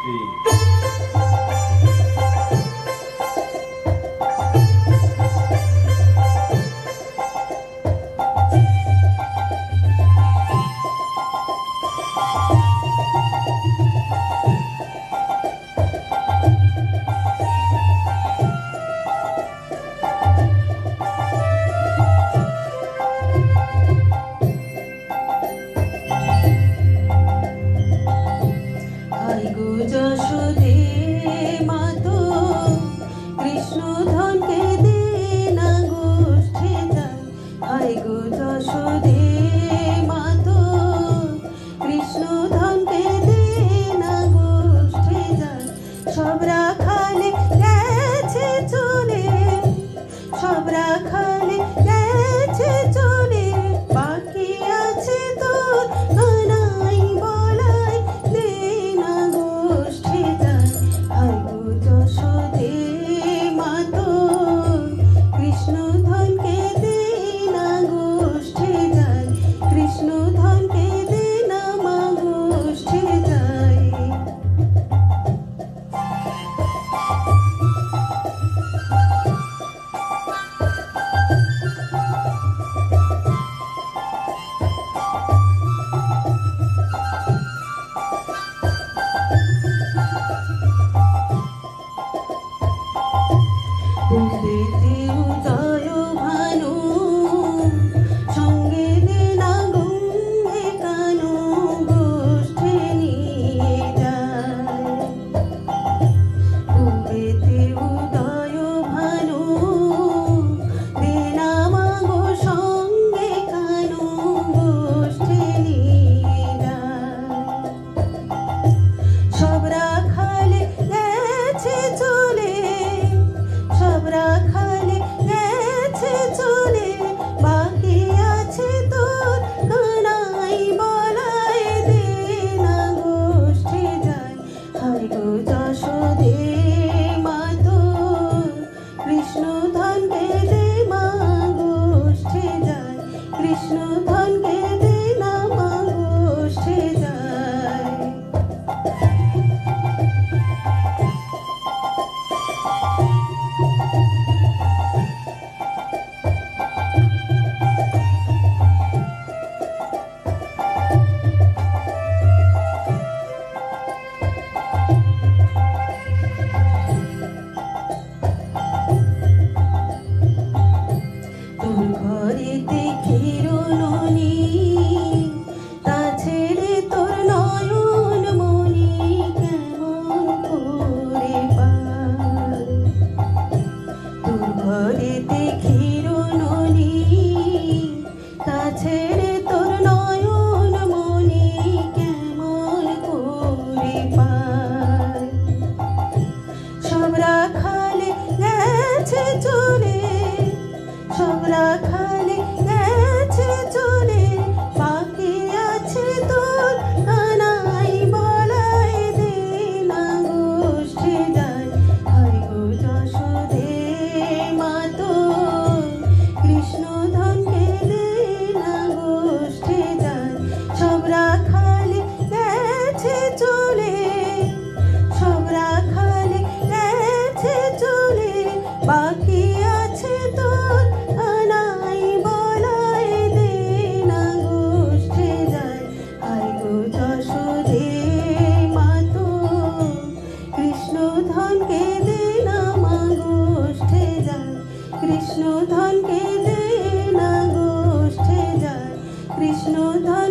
গোষ্ঠী। যশোদে মাতো কৃষ্ণ ধনকে দে না গোষ্ঠে যায়। হায় গো যশোদে মাতো কৃষ্ণ ধনকে দে না গোষ্ঠে যায়। সব রাখালে গেছে চলে, সব রাখালে গেছে চলে, বাকি আছে তোর আনাই বলাই দে না গোষ্ঠে যায়। হায় গো যশোদে মাতো কৃষ্ণ ধনকে দে না গোষ্ঠে যায়। কৃষ্ণ ধনকে দে না মা গোষ্ঠে যায়। উদিতে উদয় ভানু সঙ্গে দে না গঙ্গে কানু গোষ্ঠে নিয়ে যায়। উদিতে উদয় ভানু দে না মাগো সঙ্গে কানু গোষ্ঠে নিয়ে যায়। সব রাখালে গেছে চলে, সব রাখালে গেছে চলে, বাকি আছে তোর কানাই বলাই দে না গোষ্ঠে যায়। হায় গো যশোদে মাতো কৃষ্ণ ধনকে দে মা গোষ্ঠে যায়। কৃষ্ণ ধনকে দে না মা গোষ্ঠে যায়। তোর ঘরেতে ক্ষীরননি, তা ছেড়ে তোর নয়ন মনি কেমন করে পায়। তোর ঘরেতে ক্ষীরননি, তা ছেড়ে তোর নয়ন মনি কেমন করে পায়। সব রাখালে গেছে চলে, সব রাখালে গেছে চলে, বাকি আছে তোর কানাই বলাই দে না গোষ্ঠে যায়। হায় গো যশোদে মাতো কৃষ্ণ ধনকে দে না গোষ্ঠে যায়। সব রাখালে গেছে চলে, সব রাখালে গেছে চলে, বাকি আছে তোর আনাই বলাই দে না গোষ্ঠে যায়। হায় গো যশোদে মাতো কৃষ্ণ ধনকে দে না মা গোষ্ঠে যায়। কৃষ্ণ ধনকে দে না গোষ্ঠে যায়। কৃষ্ণ ধন